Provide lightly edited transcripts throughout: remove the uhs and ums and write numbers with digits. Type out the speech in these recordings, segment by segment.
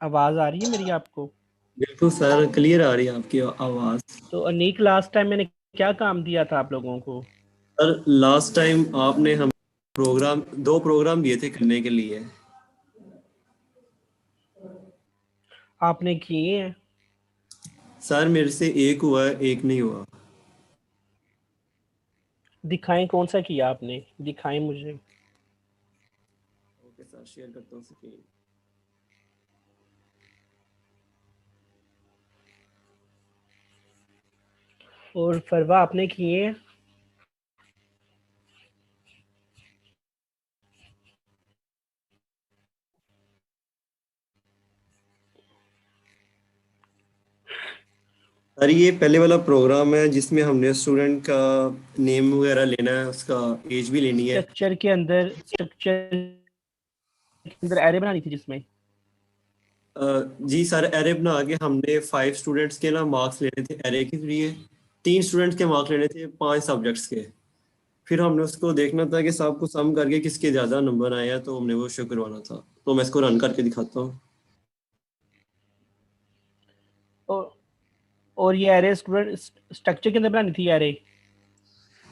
आवाज आ रही है मेरी आपको? बिल्कुल सर, क्लियर आ रही है आपकी आवाज़। तो अनीक, लास्ट टाइम मैंने क्या काम दिया था आप लोगों को? सर लास्ट टाइम आपने हम दो प्रोग्राम दिए थे करने के लिए। आपने किए हैं? सर मेरे से एक हुआ है, एक नहीं हुआ। दिखाएं कौन सा किया आपने, दिखाएं मुझे। ओके सर, शेयर करता हूँ स्क्रीन। और फरवा आपने किए हैं? सर ये पहले वाला प्रोग्राम है जिसमें हमने स्टूडेंट का नेम वगैरह लेना है, उसका एज भी लेनी है। स्ट्रक्चर के अंदर एरे बनानी थी जिसमें। जी सर, एरे बना के हमने 5 स्टूडेंट्स के ना मार्क्स लेने थे एरे के लिए। 3 स्टूडेंट्स के मार्क्स लेने थे 5 सब्जेक्ट्स के। फिर हमने उसको देखना था कि सबको सम करके किसके ज़्यादा नंबर आए हैं, तो हमने वो शो करवाना था। तो मैं इसको रन करके दिखाता हूँ। और और ये एरे स्टूडेंट स्ट्रक्चर के अंदर बनानी थी एरे।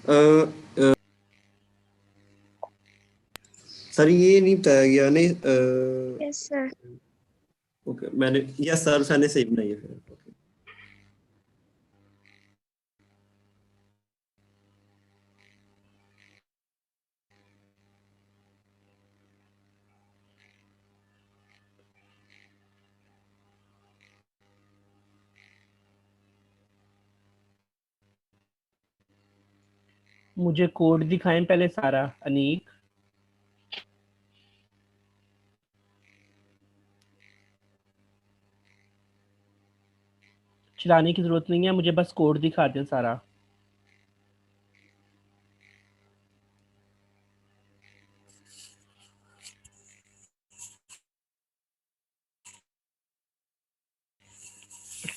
अ, अ, सर ये नहीं बताया गया नहीं। Yes sir. ओके, मैंने यस सर, मैंने सही बनाई है फिर। ओके। मुझे कोड दिखाएं पहले सारा, अनीक। चलाने की जरूरत नहीं है, मुझे बस कोड दिखा दें सारा।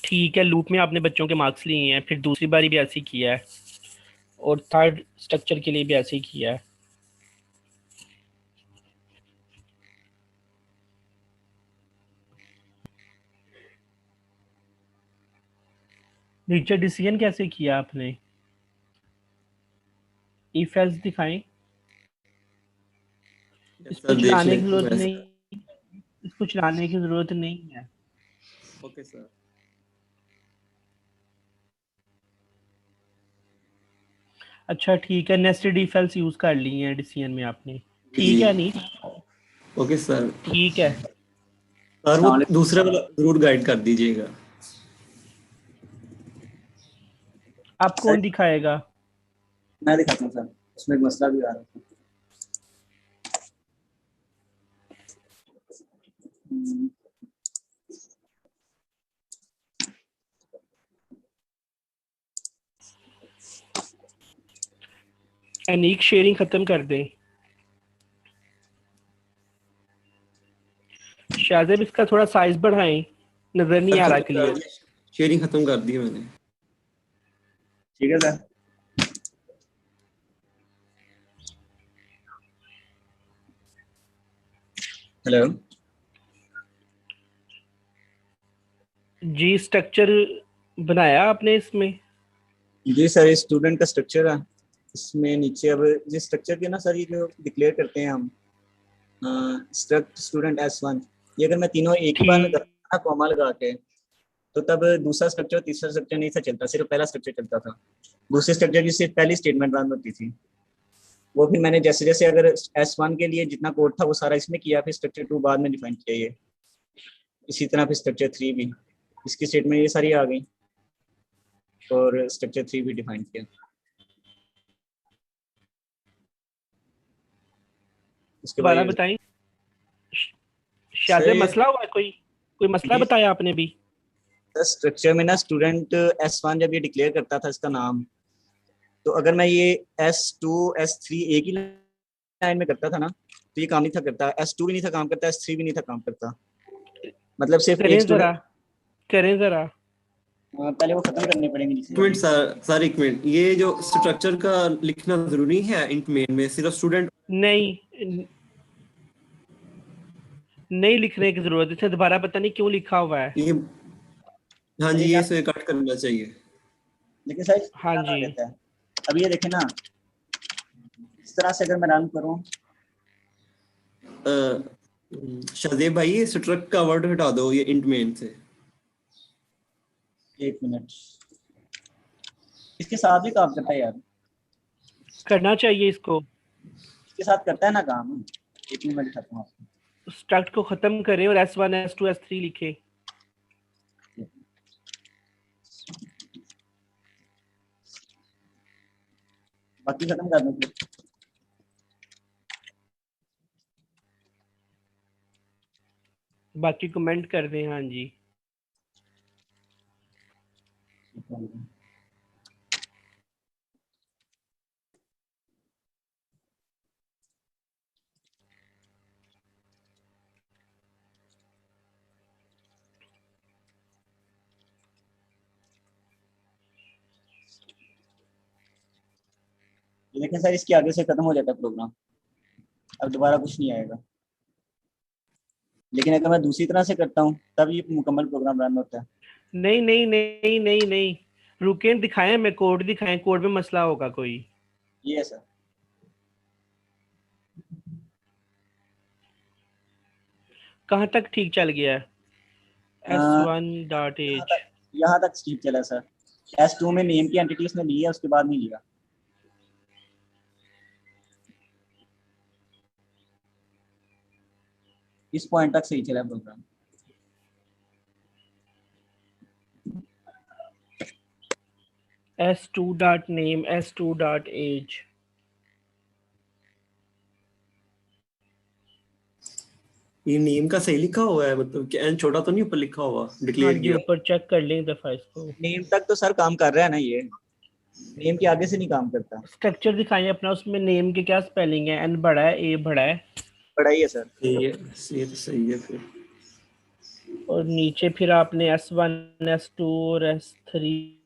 ठीक है, लूप में आपने बच्चों के मार्क्स लिए हैं, फिर दूसरी बारी भी ऐसे ही किया है, और थर्ड स्ट्रक्चर के लिए भी ऐसे ही किया है। नीचे डिसीजन कैसे किया आपने? इफ एल्स दिखाएं। यस इसको सर, देख चलाने लें की जरूरत वैसे। नहीं, इसको चलाने की जरूरत नहीं है। Okay sir. अच्छा ठीक है, नेस्टेड इफ एल्स यूज कर ली है डिसीजन में आपने। जी। ठीक है नहीं? Okay sir. ठीक है। सर वो दूसरा वाला जरूर गाइड कर दीजिएगा। अब कौन दिखाएगा? मैं दिखाता हूँ सर, उसमें एक मसला भी आ रहा था। अनीक शेयरिंग खत्म कर दें। शाहजेब इसका थोड़ा साइज बढ़ाएं, नजर नहीं सर आ रहा खत्म कर क्लियर। दी, शेयरिंग खत्म कर दी मैंने। ठीक है सर। हेलो जी, स्ट्रक्चर बनाया आपने इसमें? जी सर, ये स्टूडेंट का स्ट्रक्चर है। इसमें नीचे अब जिस स्ट्रक्चर के ना सर, ये जो डिक्लेयर करते हैं हम स्ट्रक्ट स्टूडेंट S1, ये अगर मैं तीनों एक ही बार में ठीक। करता कॉमा लगा के, तो तब दूसरा स्ट्रक्चर तीसरा स्ट्रक्चर नहीं था चलता, सिर्फ पहला स्ट्रक्चर चलता था। दूसरे स्ट्रक्चर की सिर्फ पहली स्टेटमेंट रन होती थी। वो फिर मैंने जैसे जैसे अगर S1 के लिए जितना कोड था वो सारा इसमें किया, फिर स्ट्रक्चर 2 बाद में डिफाइन किया। ये इसी तरह फिर स्ट्रक्चर 3 भी, इसकी स्टेटमेंट ये सारी आ गई और स्ट्रक्चर 3 भी डिफाइन किया। उसके बाद दोबारा ये बताएं। सर, शायद मसला हुआ है कोई? कोई मसला ये बताया आपने भी? स्ट्रक्चर में ना स्टूडेंट S1 जब ये डिक्लेयर करता था इसका नाम, तो अगर मैं ये S2 S3 एक ही लाइन में करता था ना, तो ये काम नहीं था करता। S2 भी नहीं था काम करता, S3 भी नहीं था काम करता। मतलब सिर्फ एक करें स्टूडेंट। जरा, करें जरा। पहले वो खत्म करने पड़ेंगे एक मिनट सर, एक मिनट, ये जो स्ट्रक्चर का लिखना जरूरी है इंट मेन में, सिर्फ स्टूडेंट। नहीं नहीं लिखने की जरूरत है, इसे दोबारा पता नहीं क्यों लिखा हुआ है। ये हाँ जी, अरे ये यार, इसे कट करना चाहिए। लेकिन सर हाँ क्या जी, रहता है, अब ये देखें ना, इस तरह से अगर मैं रन करूं, शादेब भाई, ये स्ट्रक का वर्ड हटा दो ये इंट मेन से। 1 मिनट, इसके साथ भी काम करता है यार, करना चाहिए इसको। इसके साथ करता है ना काम। 1 मिनट में दिखाता हूँ आपको। स्ट्रक्ट को खत्म करें और S1 S2 S3 लिखे। बाकी खत्म कर दूं फिर। बाकी कमेंट कर दें। हाँ जी, ये देखें सर, इसके आगे से खत्म हो जाता है प्रोग्राम, अब दोबारा कुछ नहीं आएगा। लेकिन अगर मैं दूसरी तरह से करता हूँ तब ये मुकम्मल प्रोग्राम रन होता है। नहीं नहीं नहीं नहीं नहीं, रुकें, दिखाएं, मैं कोड दिखाएं, कोड में मसला होगा कोई। ये है सर। कहाँ तक ठीक चल गया है? S1 डॉट यहाँ एज। तक, यहाँ तक ठीक चला सर। S2 में नेम की एंटिटी उसने ली है, उसके बाद नहीं लिया। इस पॉइंट तक सही चला program. S2 dot name S2 dot age. ये नेम का सही लिखा हुआ है, मतलब कि एन छोटा तो नहीं ऊपर लिखा हुआ हाँ डिक्लेयर जी, किया। ऊपर चेक कर लें एक दफा इसको। नेम तक तो सर काम कर रहा है ना, ये नेम के आगे से नहीं काम करता। स्ट्रक्चर दिखाएं अपना, उसमें नेम के क्या स्पेलिंग है? N बड़ा है, A बड़ा है, बड़ा ही है सर। सही है, सही है फिर। और नीचे फिर आपने S1 S2 और S3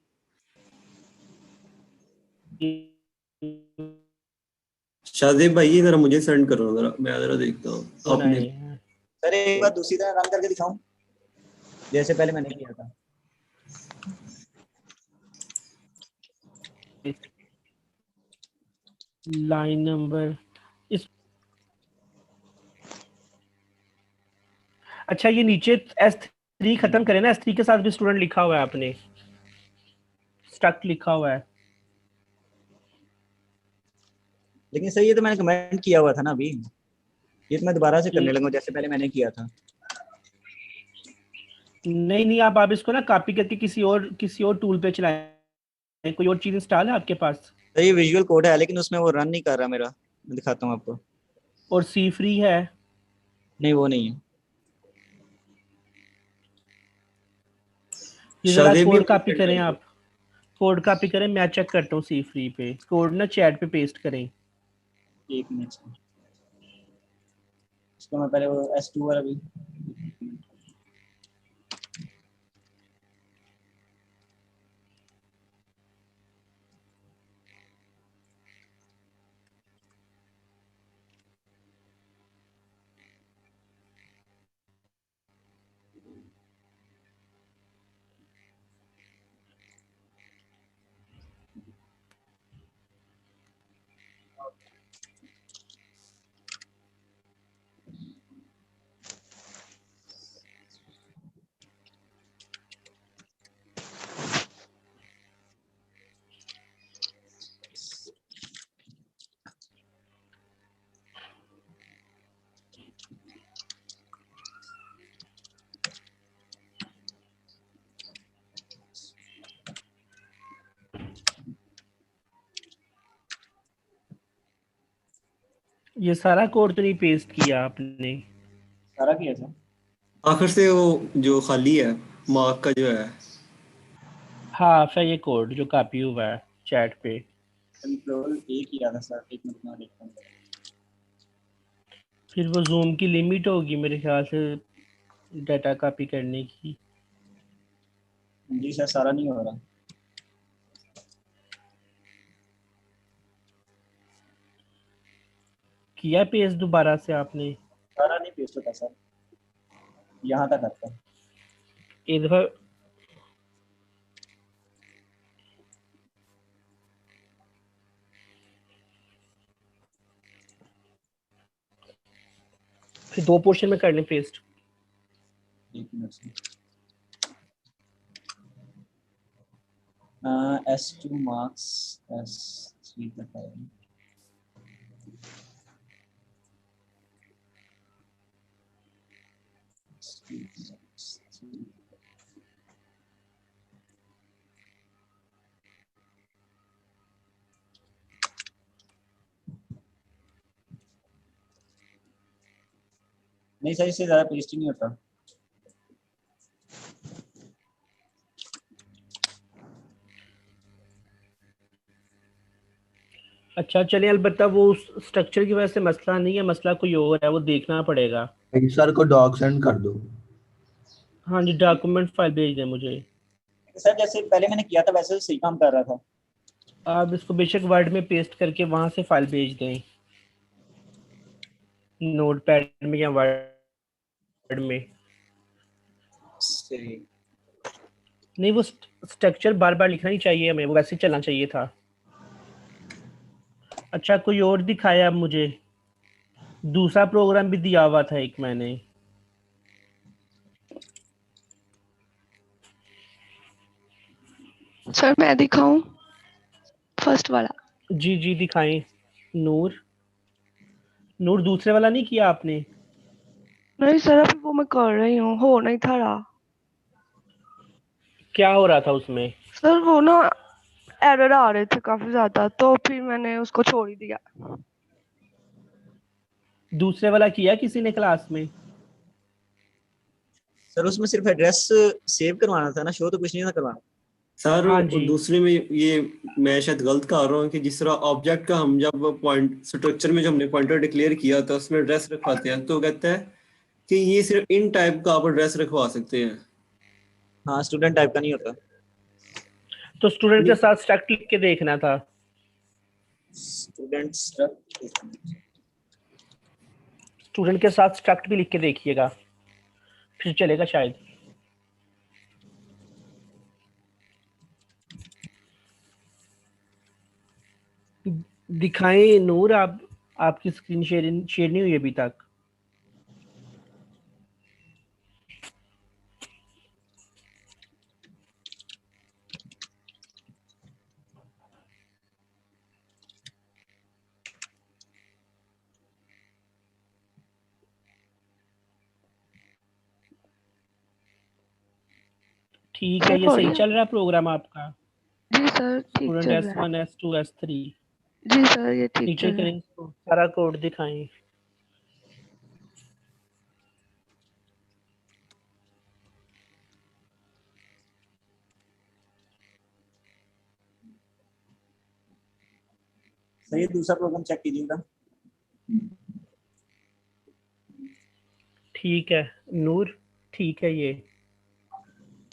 शादेब भाई, ये जरा मुझे सेंड करो, जरा मैं जरा देखता हूँ अपने। बनाए हैं। सर एक बार दूसरी तरह रन करके दिखाऊं, जैसे पहले मैंने किया था। लाइन नंबर इस, अच्छा ये नीचे S3 खत्म करें ना, S3 के साथ भी स्टूडेंट लिखा हुआ है आपने, स्टक लिखा हुआ है। लेकिन सर ये तो मैंने कमेंट किया हुआ था ना अभी, ये तो मैं दोबारा से करने लगा जैसे पहले मैंने किया था। नहीं नहीं, आप इसको ना कॉपी करके किसी और टूल पे चलाएं। कोई और चीज इंस्टॉल है आपके पास? सर ये विजुअल कोड है, लेकिन उसमें वो रन नहीं कर रहा मेरा, मैं दिखाता हूँ आपको। और सी फ्री है? नहीं वो नहीं है। ये जरा शादेब भी कोड मुझे कॉपी सेंड करें कर दो। आप, कोड कॉपी करें, मैं चेक करता हूँ सी फ्री पे। कोड ना चैट पे पेस्ट करें। 1 मिनट से इसको मैं पहले वो S2 वाला भी। ये सारा कोड तो नहीं पेस्ट किया आपने? सारा किया सर। आखिर से वो जो खाली है, मार्क का जो है। हाँ, फिर ये कोड जो कॉपी हुआ है चैट पे। कंट्रोल A किया था सर, 1 मिनट में देखता हूँ। फिर वो जूम की लिमिट होगी मेरे ख्याल से डाटा कॉपी करने की। जी सर, सारा नहीं हो रहा। किया पेस्ट दोबारा से आपने? सारा नहीं पेस्ट होता सर। यहाँ तक आता है। एक दफा फिर 2 पोर्शन में कर लें पेस्ट। एक मिनट से S2 मार्क्स S3 का टाइम नहीं सर, इससे ज्यादा पेस्ट ही नहीं होता। अच्छा चलिए, अलबत्ता वो स्ट्रक्चर की वजह से मसला नहीं है, मसला कोई और है, वो देखना पड़ेगा। सर को डॉक सेंड कर दो। हाँ जी, डॉक्यूमेंट फाइल भेज दें मुझे। सर जैसे पहले मैंने किया था वैसे तो सही काम कर रहा था। आप इसको बेशक वर्ड में पेस्ट करके वहां से फाइल भेज दें, नोटपैड में या वर्ड में। सही। नहीं, वो स्ट्रक्चर बार बार लिखना ही चाहिए हमें, वो वैसे ही चलना चाहिए था। अच्छा कोई और दिखाया मुझे, दूसरा प्रोग्राम भी दिया हुआ था एक मैंने। सर मैं दिखाऊं फर्स्ट वाला? जी जी दिखाएं। नूर, नूर दूसरे वाला नहीं किया आपने? नहीं सर, अभी वो मैं कर रही हूँ, हो नहीं था रहा। क्या हो रहा था उसमें? सर वो ना एरर आ रहे थे काफी ज्यादा, तो फिर मैंने उसको छोड़ ही दिया। दूसरे वाला किया किसी ने क्लास में? सर उसमें सिर्फ एड्रेस सेव करवाना था ना, शो तो कुछ नहीं था करवाना। सर हाँ जी। दूसरे में ये मैं शायद गलत कर रहा हूँ कि जिस तरह ऑब्जेक्ट का हम जब पॉइंट स्ट्रक्चर में जो हमने पॉइंटर डिक्लेयर किया था उसमें एड्रेस रखवाते हैं, तो कहता है कि ये सिर्फ इन टाइप का आप एड्रेस रखवा सकते हैं। हाँ स्टूडेंट टाइप का नहीं होता। तो स्टूडेंट के साथ स्ट्रक्ट लिख के देखना था। स्टूडेंट स्टूडेंट के साथ स्ट्रक्ट भी लिख के देखिएगा, फिर चलेगा शायद। दिखाएं नूर, आपकी स्क्रीन शेयर नहीं हुई अभी तक। ठीक है, ये सही चल रहा है प्रोग्राम आपका? जी सर ठीक स्टूडेंट चल रहा है। S1 S2 S3 जी सर ये ठीक नीचे चल रहा है। करें इसको, सारा कोड दिखाएं। सही है, दूसरा प्रोग्राम चेक कीजिएगा। ठीक है नूर, ठीक है ये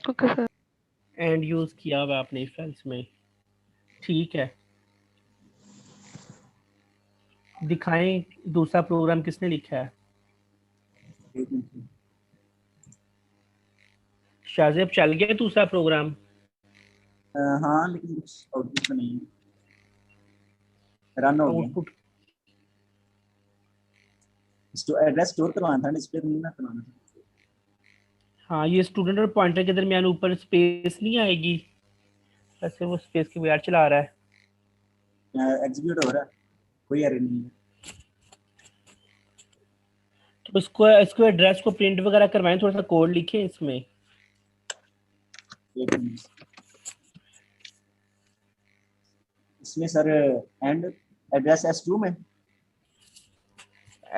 ओके सर। एंड यूज किया हुआ आपने इफ एल्स में, ठीक है। दिखाएं दूसरा प्रोग्राम किसने लिखा है? शाहजेब चल गया दूसरा प्रोग्राम? हाँ लेकिन कुछ आउटपुट तो नहीं है, रन हो गया। आउटपुट एड्रेस स्टोर करवाना था, डिस्प्ले नहीं ना करवाना था। हाँ, ये स्टूडेंट और पॉइंटर के दरमियान ऊपर स्पेस नहीं आएगी, ऐसे वो स्पेस की बगैर चला रहा है। एग्जीक्यूट हो रहा है, कोई एरर नहीं है। तो इसको एड्रेस को प्रिंट वगैरह करवाएं, थोड़ा सा कोड लिखें इसमें। एक मिनट, इसमें सर एंड एड्रेस S2 में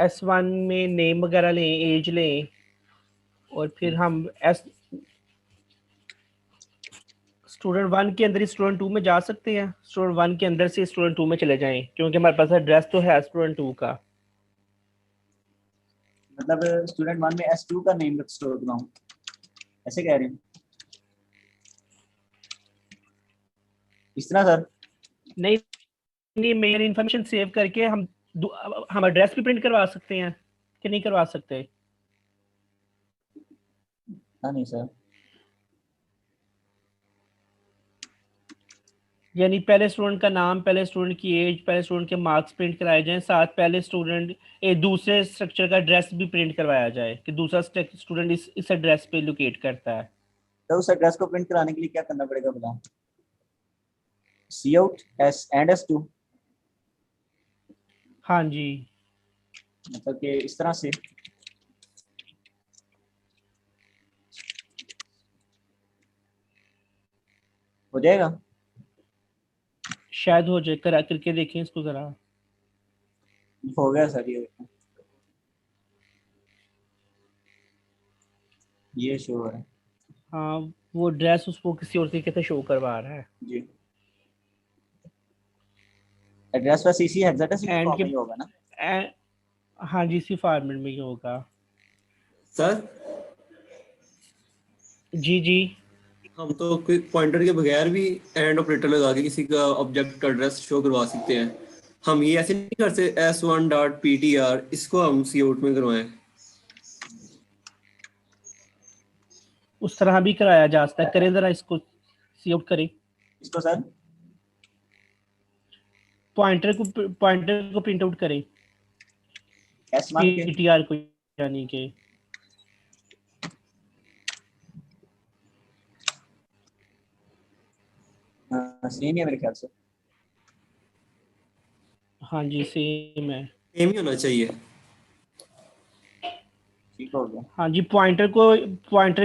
S1 में नेम वगैरह लें, एज लें, और फिर हम स्टूडेंट 1 के अंदर ही स्टूडेंट 2 में जा सकते हैं, स्टूडेंट 1 के अंदर से स्टूडेंट 2 में चले जाएं, क्योंकि हमारे पास एड्रेस तो है स्टूडेंट 2 का। मतलब स्टूडेंट 1 में S2 का नेम स्टोर कराऊं, ऐसे कह रहे हैं इस तरह सर? नहीं नहीं, मेरी इन्फॉर्मेशन सेव करके हम एड्रेस भी प्रिंट करवा सकते हैं कि नहीं करवा सकते? हाँ नहीं सर, यानी पहले स्टूडेंट का नाम, पहले स्टूडेंट की एज, पहले स्टूडेंट के मार्क्स प्रिंट कराए जाएं, साथ पहले स्टूडेंट एक दूसरे स्ट्रक्चर का एड्रेस भी प्रिंट करवाया जाए कि दूसरा स्टूडेंट इस एड्रेस पे लोकेट करता है। तो उस एड्रेस को प्रिंट कराने के लिए क्या करना पड़ेगा बताओ? C out S and S two, हाँ जी। मतलब कि इस तरह से। हो जाएगा? शायद हो जाए, करा करके देखें इसको जरा। हो गया सर, ये देखो, ये शो है हाँ, वो ड्रेस उसको किसी और तरीके से शो करवा रहा है। जी। एड्रेस बस इसी हेक्साडेसिमल एंड फॉर्म के में ही होगा ना? हाँ जी, इसी फॉर्मेट में ही होगा। सर जी जी। हम तो कोई पॉइंटर के बगैर भी एंड ऑपरेटर लगा के किसी का ऑब्जेक्ट एड्रेस शो करवा सकते हैं। हम ये ऐसे नहीं कर सकते s1.ptr इसको हम सी आउट में करवाएं। उस तरह भी कराया जा सकता है, करें जरा इसको, सी आउट करें। इसको सर पॉइंटर को प्रिंट आउट करें, एस मान के पीटीआर को, यानी कि सेम ही है मेरे ख्याल से। हाँ जी सेम है। सेम ही होना चाहिए। ठीक हो गया। हाँ जी, पॉइंटर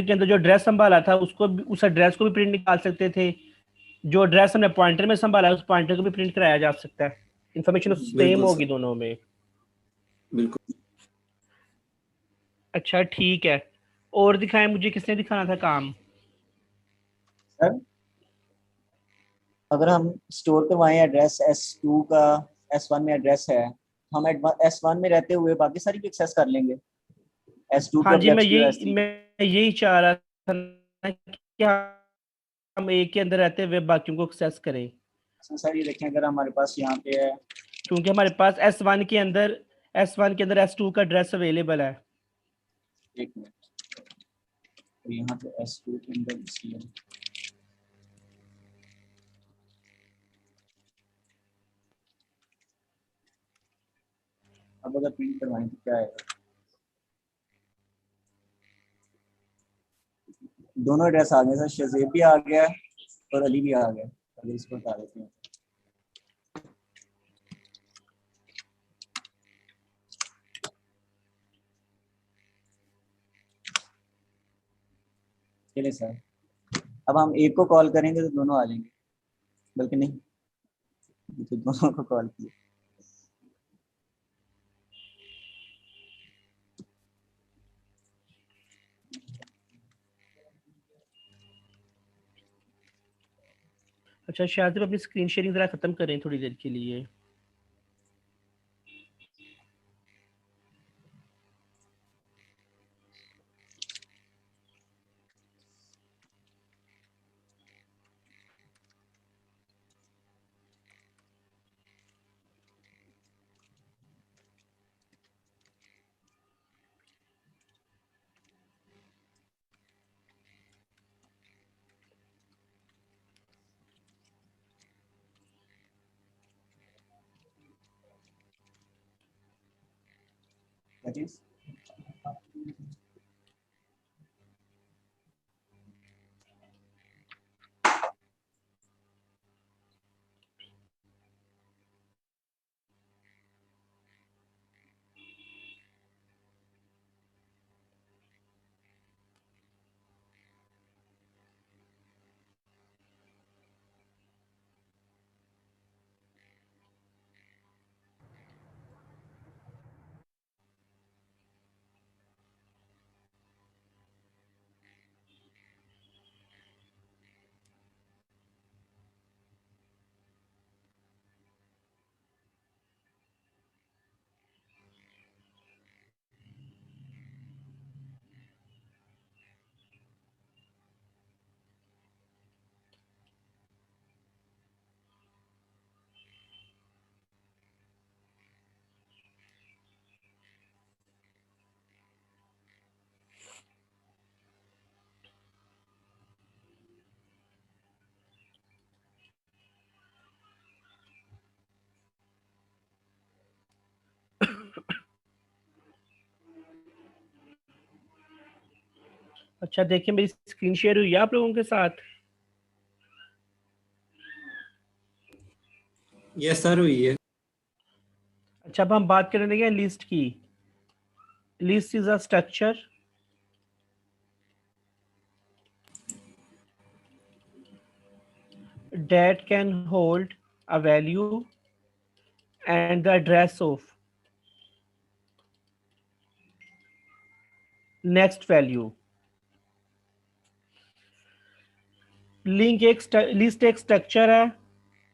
के अंदर जो एड्रेस संभाला था उसको उस एड्रेस को भी प्रिंट निकाल सकते थे। जो एड्रेस हमने पॉइंटर में संभाला है उस पॉइंटर को भी प्रिंट कराया जा सकता है। इंफॉर्मेशन सेम बिल्कुल होगी सर, दोनों में। बिल्कुल। अच्छा ठीक है, और दिखाएं मुझे, किसने दिखाना था काम? सर अगर हम स्टोर करवाएं एड्रेस S2 का, S1 में एड्रेस है, हम S1 में रहते हुए बाकी सारी भी एक्सेस कर लेंगे, S2 के हाँ जी, ऑब्जेक्ट्स भी और S3 के। मैं यही चाह रहा था ना कि हम एक के अंदर रहते हुए बाकियों को एक्सेस करें, सर ये देखें, अगर हमारे पास यहाँ पे है, क्योंकि हमारे पास एस वन के अंदर एस टू का एड्रेस अवेलेबल है। एक मिनट, तो यहाँ पे S2 के अंदर इसलिए अब अगर प्रिंट करवाएं तो क्या आएगा? दोनों एड्रेस आ गए सर, शजेब भी आ गया है और अली भी आ गया। अगर इसको हटा देते हैं, चलिए सर, अब हम एक को कॉल करेंगे तो दोनों आ जाएंगे, बल्कि नहीं, तो दोनों को कॉल किया। अच्छा शायद अपनी स्क्रीन शेयरिंग जरा खत्म करें थोड़ी देर के लिए। क्या चीज? अच्छा देखिए मेरी स्क्रीन शेयर हुई है आप लोगों के साथ। यस सर, हुई है। अच्छा अब हम बात करने लगे लिस्ट की। List is a structure that can hold a value and the address of next value। List एक स्ट्रक्चर है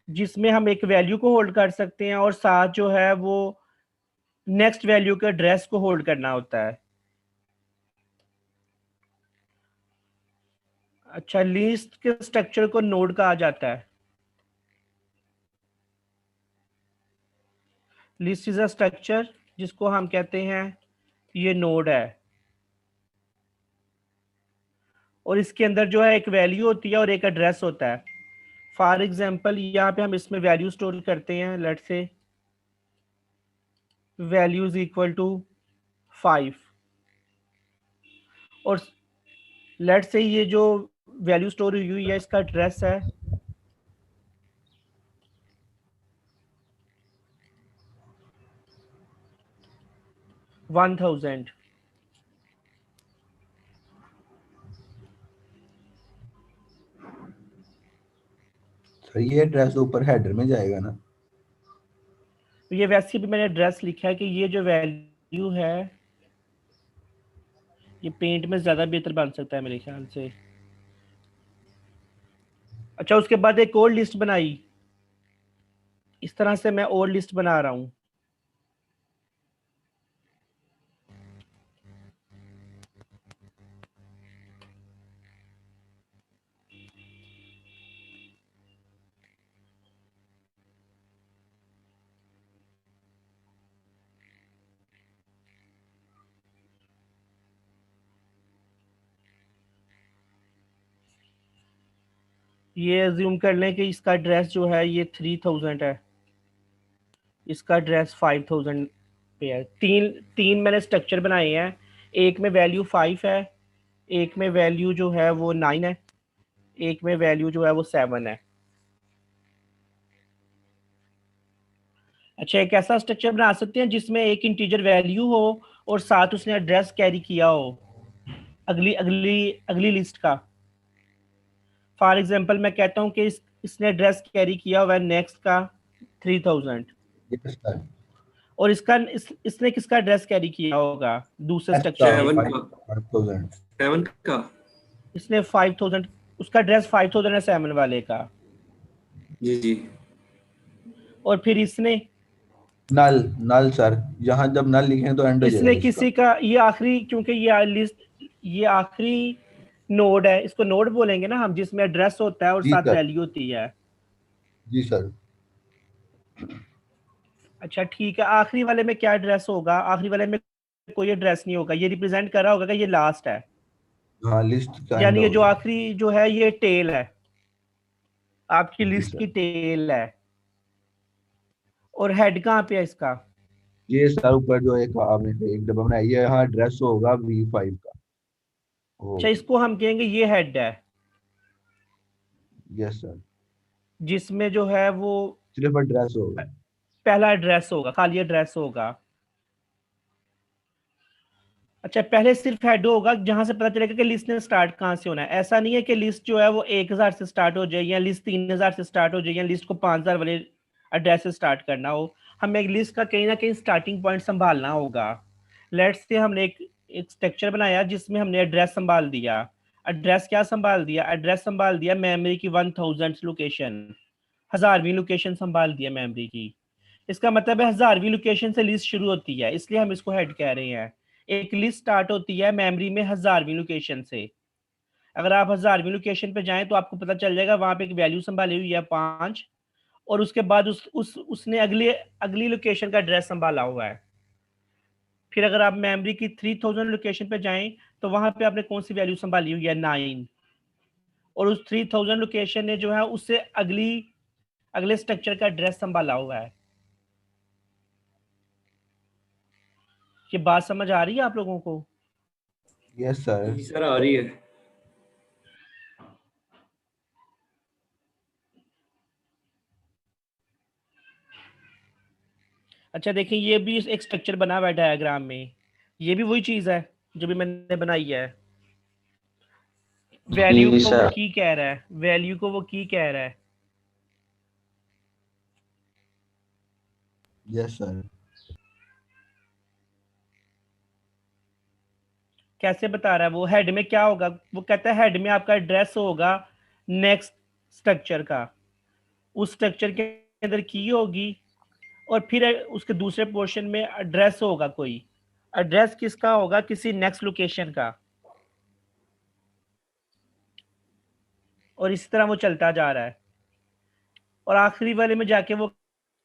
जिसमें हम एक वैल्यू को होल्ड कर सकते हैं और साथ जो है वो नेक्स्ट वैल्यू के एड्रेस को होल्ड करना होता है। अच्छा लिस्ट के स्ट्रक्चर को नोड कहा जाता है। लिस्ट इज अ स्ट्रक्चर जिसको हम कहते हैं ये नोड है और इसके अंदर जो है एक वैल्यू होती है और एक एड्रेस होता है। फॉर एग्जाम्पल यहाँ पे हम इसमें वैल्यू स्टोर करते हैं। लेट से वैल्यू इज इक्वल टू 5 और लेट से ये जो वैल्यू स्टोर हुई है इसका एड्रेस है 1000। सर ये एड्रेस ऊपर हेडर में जाएगा ना? तो ये वैसे भी मैंने एड्रेस लिखा है कि ये जो वैल्यू है ये पेंट में ज़्यादा बेहतर बन सकता है मेरे ख्याल से। अच्छा उसके बाद एक और लिस्ट बनाई। इस तरह से मैं और लिस्ट बना रहा हूँ। ये अज्यूम कर लें कि इसका एड्रेस जो है ये 3000 है, इसका एड्रेस 5000 पे है। तीन तीन मैंने स्ट्रक्चर बनाए हैं। एक में वैल्यू 5 है, एक में वैल्यू जो है वो 9 है, एक में वैल्यू जो है वो 7 है। अच्छा एक ऐसा स्ट्रक्चर बना सकते हैं जिसमें एक इंटीजर वैल्यू हो और साथ उसने एड्रेस कैरी किया हो अगली अगली अगली लिस्ट का। फॉर एग्जांपल मैं कहता हूँ कि इसने एड्रेस कैरी किया हुआ है नेक्स्ट का 3000 यस सर। और इसने किसका एड्रेस कैरी किया होगा दूसरे एस स्ट्रक्चर का में। 5000। 7 का। इसने 5000 उसका एड्रेस 5000 है 7 वाले का। जी जी। और फिर इसने नल नल सर, यहाँ जब नल लिखेंगे तो एंड हो इसने जाएगा इसका। किसी का ये आखिरी, क्योंकि ये लिस्ट ये आखिरी नोड है, इसको नोड बोलेंगे ना हम, जिसमें एड्रेस होता है और जी साथ सर। वैल्यू होती है। जी सर। अच्छा ठीक है, आखिरी वाले में क्या एड्रेस होगा? आखिरी वाले में कोई एड्रेस नहीं होगा, ये रिप्रेजेंट कर रहा होगा कि ये लास्ट है। हाँ लिस्ट का एंड यानी ये हो जो गया। आखिरी जो है ये टेल है, आपकी जी लिस्ट सर। की टेल है। और हेड कहाँ पे है इसका? ये सर ऊपर जो एक आपने एक डब्बा बनाया, ये यहाँ एड्रेस होगा V5 का। अच्छा ओ इसको हम कहेंगे ये हेड है, यस सर। जिसमें जो है वो सिर्फ एड्रेस होगा। पहला एड्रेस होगा, खाली एड्रेस होगा। अच्छा पहले सिर्फ हेड होगा जहां से पता चलेगा कि लिस्ट ने स्टार्ट कहाँ से होना है। ऐसा नहीं है कि लिस्ट जो है वो 1000 से स्टार्ट हो जाए या लिस्ट 3000 से स्टार्ट हो जाए या लिस्ट को 5000 वाले एड्रेस से स्टार्ट करना हो। हमें एक लिस्ट का कहीं ना कहीं स्टार्टिंग पॉइंट संभालना होगा। लेट्स से हमने एक स्ट्रक्चर बनाया जिसमें हमने एड्रेस संभाल दिया। एड्रेस क्या संभाल दिया? एड्रेस संभाल दिया मेमोरी की 1000 लोकेशन, 1000वीं लोकेशन संभाल दिया मेमोरी की। इसका मतलब है 1000वीं लोकेशन से लिस्ट शुरू होती है, इसलिए हम इसको हेड कह रहे हैं। एक लिस्ट स्टार्ट होती है मेमोरी में 1000वीं लोकेशन से। अगर आप 1000वीं लोकेशन पे जाएं तो आपको पता चल जाएगा वहां पे एक वैल्यू संभाली हुई है 5 और उसके बाद उसने अगली अगली लोकेशन का एड्रेस संभाला हुआ है। फिर अगर आप मेमोरी की 3000 लोकेशन पे जाएं तो वहां पे आपने कौन सी वैल्यू संभाली हुई है? 9। और उस 3000 लोकेशन ने जो है उससे अगले स्ट्रक्चर का एड्रेस संभाला हुआ है। ये बात समझ आ रही है आप लोगों को? Yes sir. जी सर, आ रही है। अच्छा देखिए, ये भी एक स्ट्रक्चर बना हुआ है डायग्राम में, ये भी वही चीज है जो भी मैंने बनाई है। वैल्यू जी को वो सर। की कह रहा है, वैल्यू को वो की कह रहा है। Yes sir. कैसे बता रहा है वो? हेड में क्या होगा? वो कहता है हेड में आपका एड्रेस होगा नेक्स्ट स्ट्रक्चर का, उस स्ट्रक्चर के अंदर की होगी, और फिर उसके दूसरे पोर्शन में एड्रेस होगा कोई। एड्रेस किसका होगा? किसी नेक्स्ट लोकेशन का। और इस तरह वो चलता जा रहा है, और आखिरी वाले में जाके वो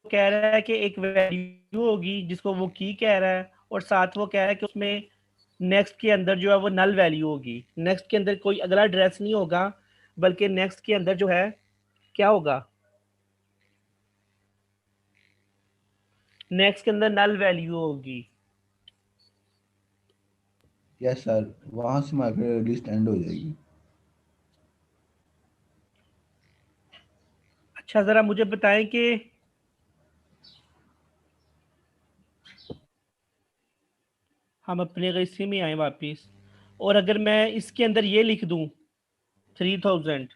कह रहा है कि एक वैल्यू होगी जिसको वो की कह रहा है, और साथ वो कह रहा है कि उसमें नेक्स्ट के अंदर जो है वो नल वैल्यू होगी। नेक्स्ट के अंदर कोई अगला एड्रेस नहीं होगा, बल्कि नेक्स्ट के अंदर जो है क्या होगा? नेक्स्ट के अंदर नल वैल्यू होगी। यस सर, वहां से मार्केट लिस्ट एंड हो जाएगी। अच्छा जरा मुझे बताएं कि हम अपने इसी में आए वापिस, और अगर मैं इसके अंदर ये लिख दूं 3000,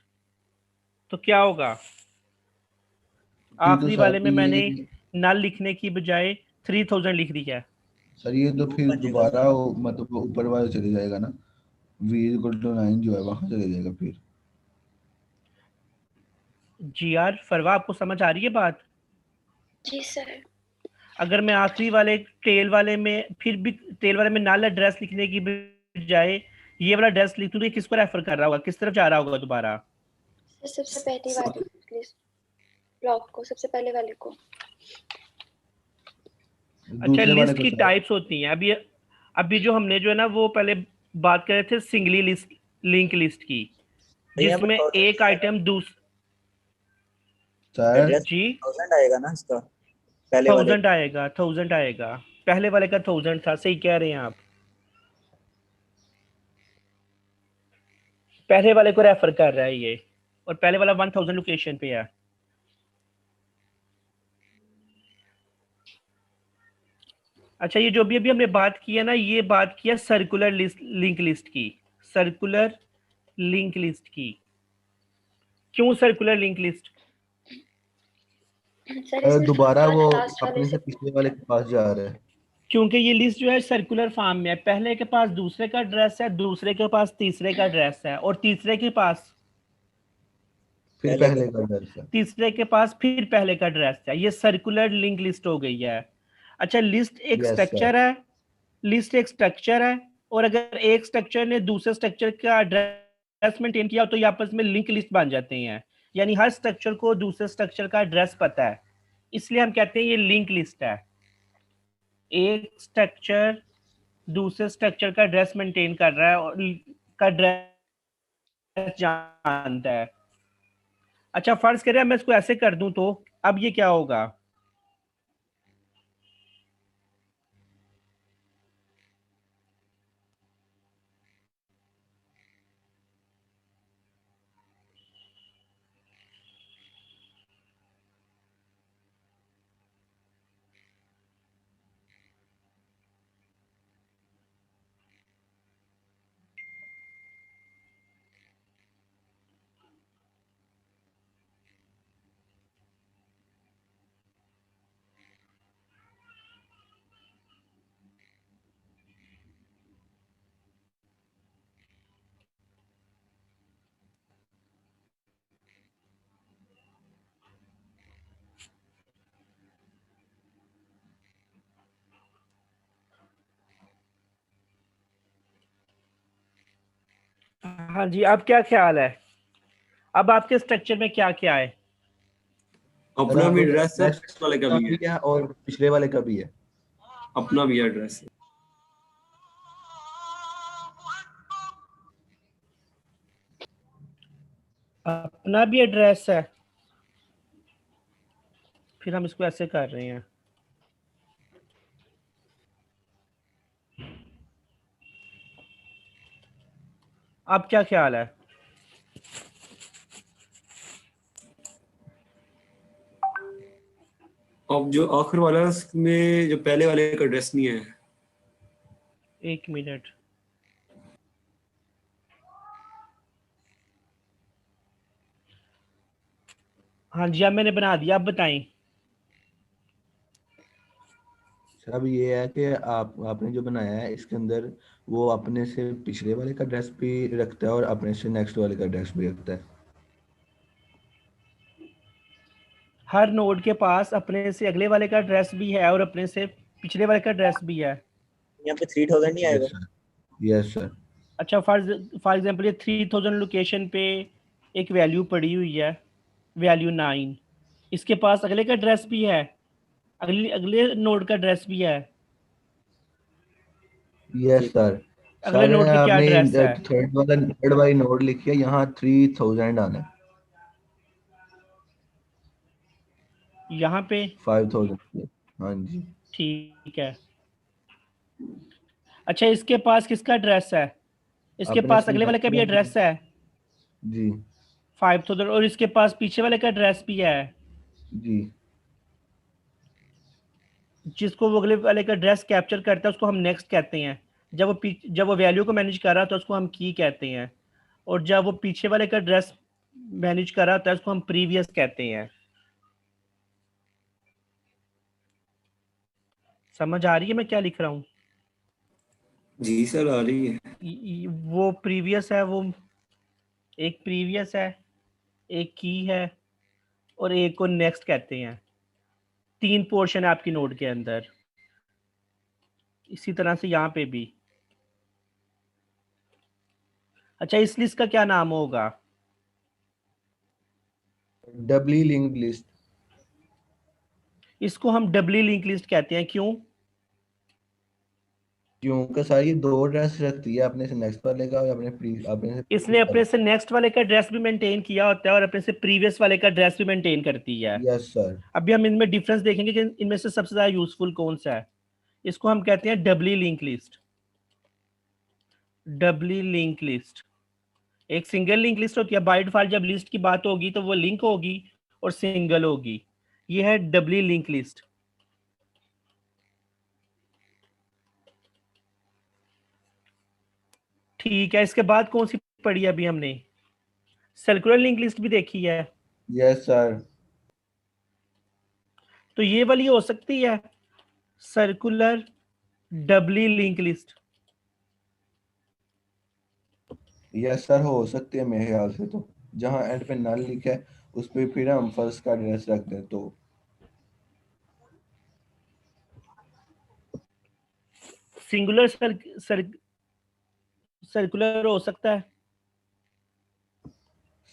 तो क्या होगा? फिर तो आखिरी वाले सर में मैंने ये, नल लिखने की बजाय 3000 लिख दिया है। सर ये तो लूप फिर बन जाएगा दोबारा सर। मतलब ऊपर वाले चले जाएगा ना, v = 9 जो है वहां चले जाएगा फिर। जी यार फरवा, आपको समझ आ रही है बात? जी सर। अगर मैं आखिरी वाले टेल वाले में, फिर भी टेल वाले में नल एड्रेस लिखने की बजाय ये वाला एड्रेस लिख दूं, तो ये किसको रेफर कर रहा होगा? किस तरफ जा रहा होगा दोबारा? सर सबसे पहली वाली लिस्ट ब्लॉक को, सबसे पहले वाले को। अच्छा, दूसरे वाले लिस्ट को की सर। टाइप्स होती हैं। अभी अभी जो हमने जो है ना वो पहले बात कर रहे थे सिंगली लिस्ट, लिंक लिस्ट की, तो यहाँ पर जिसमें एक आइटम सर एड्रेस जी 1000 आएगा ना इसका, पहले वाले। 1000 आएगा, 1000 आएगा। पहले वाले का 1000 था, सही कह रहे हैं आप। पहले वाले को रेफर कर रहा है ये, और पहले वाला 1000 लोकेशन पे है। अच्छा, ये जो भी अभी हमने बात की है ना, ये बात की है सर्कुलर लिस्ट, लिंक लिस्ट की। सर्कुलर लिंक लिस्ट की। क्यों सर्कुलर लिंक लिस्ट? सर इसमें दोबारा वो लास्ट वाले अपने से से पिछले वाले के पास जा रहा है। क्योंकि ये लिस्ट जो है सर्कुलर फॉर्म में है। पहले के पास दूसरे का एड्रेस है, दूसरे के पास तीसरे का एड्रेस है, और तीसरे के पास फिर पहले पहले का। का दर्ज है। तीसरे के पास फिर पहले का एड्रेस है। ये सर्कुलर लिंक लिस्ट हो गई है। अच्छा, लिस्ट एक यस सर। स्ट्रक्चर है, लिस्ट एक स्ट्रक्चर है, और अगर एक स्ट्रक्चर ने दूसरे स्ट्रक्चर का एड्रेस मेंटेन किया तो ये आपस में लिंक लिस्ट बन जाते हैं। यानी हर स्ट्रक्चर को दूसरे स्ट्रक्चर का एड्रेस पता है, इसलिए हम कहते हैं ये लिंक लिस्ट है। एक स्ट्रक्चर दूसरे स्ट्रक्चर का एड्रेस मेंटेन कर रहा है और का एड्रेस जानता है। अच्छा, फर्ज करें मैं इसको ऐसे कर दूं, तो अब ये क्या होगा? हाँ जी, अब क्या ख्याल है? अब आपके स्ट्रक्चर में क्या क्या है? सर अपना यहाँ भी पे एड्रेस है, नेक्स्ट वाले का का भी है। भी है और पिछले वाले का भी है। अपना भी एड्रेस है। अपना भी एड्रेस है। फिर हम इसको ऐसे कर रहे हैं, अब क्या ख्याल है? अब जो आखिर वाला है उसमें जो पहले वाले का एड्रेस नहीं है। एक मिनट। हाँ जी, अब मैंने बना दिया, अब बताएं। सर अब ये है कि आपने जो बनाया है इसके अंदर वो अपने से पिछले वाले का एड्रेस भी रखता है और अपने से नेक्स्ट वाले का एड्रेस भी रखता है। हर नोड के पास अपने से अगले वाले का एड्रेस भी है और अपने से पिछले वाले का एड्रेस भी है। यहाँ पे 3000 नहीं आएगा? Yes sir, yes sir. अच्छा, फॉर एग्जांपल ये 3000 लोकेशन पे एक वैल्यू पड़ी हुई है, वैल्यू 9। इसके पास अगले का एड्रेस भी है, अगले नोड का एड्रेस भी है। Yes sir. अगले सर नोड की क्या आपने एड्रेस है? थर्ड वाली नोट लिखी है, यहाँ 3000 आना है। यहाँ पे 5000। हाँ जी। ठीक है। अच्छा, इसके पास किसका एड्रेस है? इसके अपने पास से अगले वाले का भी नेक्स्ट एड्रेस है जी 5000, और इसके पास पीछे वाले का एड्रेस भी है। जी। जिसको वो अगले वाले का एड्रेस कैप्चर करता है उसको हम नेक्स्ट कहते हैं। जब वो वैल्यू को मैनेज कर रहा था उसको हम की कहते हैं, और जब वो पीछे वाले का एड्रेस मैनेज कर रहा था उसको हम प्रीवियस कहते हैं। समझ आ रही है मैं क्या लिख रहा हूँ? जी सर आ रही है। वो प्रीवियस है, वो एक प्रीवियस है, एक की है, और एक को नेक्स्ट कहते हैं। 3 पोर्शन है आपकी नोड के अंदर। इसी तरह से यहाँ पे भी। अच्छा, इस लिस्ट का क्या नाम होगा? डबली लिंक्ड लिस्ट। इसको हम डबली लिंक लिस्ट कहते हैं। क्यों? क्योंकि सारी दो एड्रेस रखती है, अपने से नेक्स्ट वाले का और अपने से इसने previous अपने वाले से नेक्स्ट वाले का एड्रेस भी मेंटेन किया होता है और अपने से प्रीवियस वाले का एड्रेस भी मेंटेन करती है। का। Yes sir. अभी हम इनमें डिफरेंस देखेंगे कि इनमें से सबसे ज्यादा यूजफुल कौन सा है। इसको हम कहते हैं doubly link list. Doubly link list. एक सिंगल लिंक लिस्ट होती है, बाय डिफॉल्ट जब लिस्ट की बात होगी तो वो लिंक होगी और सिंगल होगी। ये है डबली लिंक लिस्ट। ठीक है, इसके बाद कौन सी पढ़ी अभी हमने? सर्कुलर लिंक लिस्ट भी देखी है। Yes sir. तो ये वाली हो सकती है circular doubly link list. Yes sir, हो सकती है मेरे ख्याल से। तो जहाँ एंड पे नल लिखा है उस पे फिर हम फर्स्ट का एड्रेस रख दें तो। सिंगुलर सर्कुलर हो सकता है।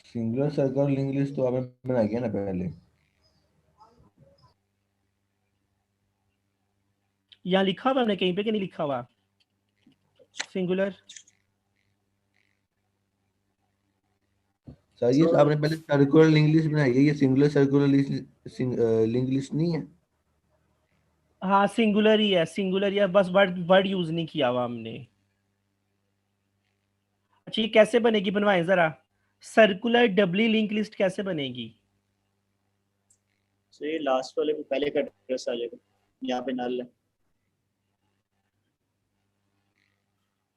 सिंगुलर सर्कल लिंक लिस्ट तो आपने बनाई है ना पहले। यहाँ लिखा हुआ हमने कहीं पे कि नहीं लिखा हुआ सिंगुलर? सर ये आपने पहले सर्कुलर लिंक लिस्ट बनाई है, ये सिंगुलर सर्कुलर लिंक लिस्ट नहीं है। हाँ, सिंगुलर ही है, सिंगुलर ही है, बस वर्ड वर्ड यूज नहीं किया हुआ हमने। अच्छा, ये कैसे बनेगी, बनवाएं जरा। सर्कुलर डबली लिंक लिस्ट कैसे बनेगी? तो ये लास्ट वाले पे पहले का एड्रेस आ जाएगा, यहाँ पे नल है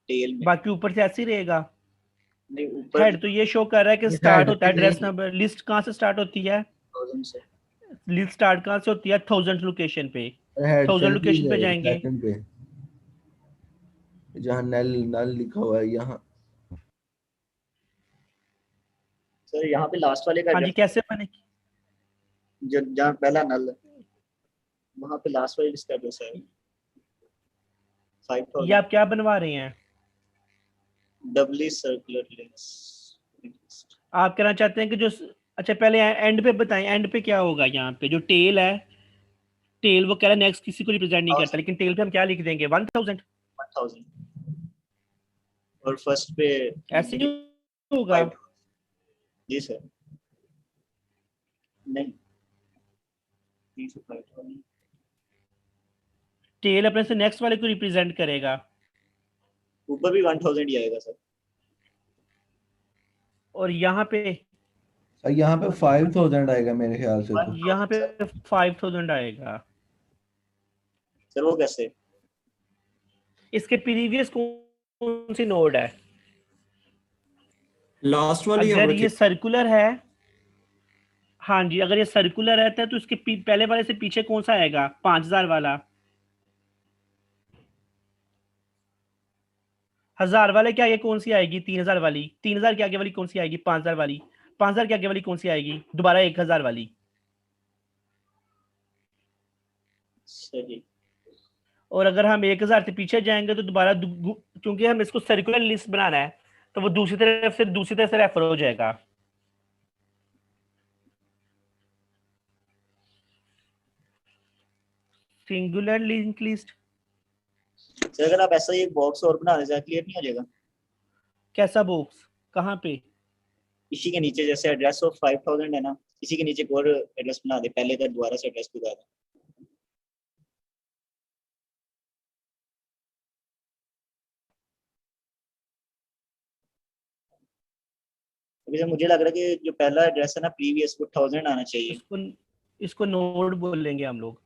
टेल में। बाकी ऊपर से ऐसे ही रहेगा। नहीं ऊपर हेड तो ये शो कर रहा है कि ये स्टार्ट हेड होता है पे एड्रेस नहीं। नंबर। लिस्ट कहाँ से स्टार्ट होती है? 1000 से। लिस्ट स्टार्ट कहाँ से होती है? 1000 लोकेशन पे। हेड 1000 सेंटर ही लोकेशन पे जाएगा जाएंगे। सेकंड पे, जहाँ नल नल लिखा हुआ है यहाँ। सर यहाँ पे लास्ट वाले का हाँ जी, एड्रेस कैसे बनेगी? जहाँ पहला नल है वहाँ पे लास्ट वाले लिस्ट का एड्रेस है ये 5000 आप क्या बनवा रहे हैं? डबली सर्कुलर लिस्ट। आप कहना चाहते हैं कि जो, अच्छा पहले एंड पे बताएं, एंड पे क्या होगा? यहाँ पे जो टेल है, टेल वो कह रहा है नेक्स्ट किसी को रिप्रेजेंट नहीं करता, लेकिन टेल पे हम क्या लिख देंगे? 1000। 1000 और फर्स्ट पे ऐसे ही होगा। 5। जी सर। नहीं 305 टेल अपने से नेक्स्ट वाले को रिप्रेजेंट करेगा। ऊपर भी 1000 ही आएगा सर। और यहाँ पे सर यहाँ पे 5000 आएगा मेरे ख्याल से तो। यहाँ पे 5000 आएगा। सर वो कैसे? इसके प्रीवियस कौन सी नोड है? लास्ट वाली हम अगर रखे। ये सर्कुलर है, हाँ जी, अगर ये सर्कुलर रहता है तो इसके पहले वाले से पीछे कौन सा आएगा? 5000 वाला। 1000 वाले के आगे कौन सी आएगी? 3000 वाली। 3000 के आगे वाली कौन सी आएगी? 5000 वाली। 5000 के आगे वाली कौन सी आएगी? दोबारा 1000 वाली। सही। और अगर हम 1000 से पीछे जाएंगे तो दोबारा क्योंकि हम इसको सर्कुलर लिस्ट बनाना है तो वो दूसरी तरफ से रेफर हो जाएगा। Singular link list. सर अगर आप ऐसा ही एक बॉक्स और बना दें क्लियर नहीं हो जाएगा? कैसा बॉक्स? कहाँ पे? इसी के नीचे जैसे एड्रेस ऑफ 5000 है ना, इसी के नीचे एक और एड्रेस बना दे, पहले का दोबारा से एड्रेस बता दे। अभी सर मुझे लग रहा है कि जो पहला एड्रेस है ना प्रीवियस वो 1000 आना चाहिए। इसको नोड बोलेंगे हम लोग।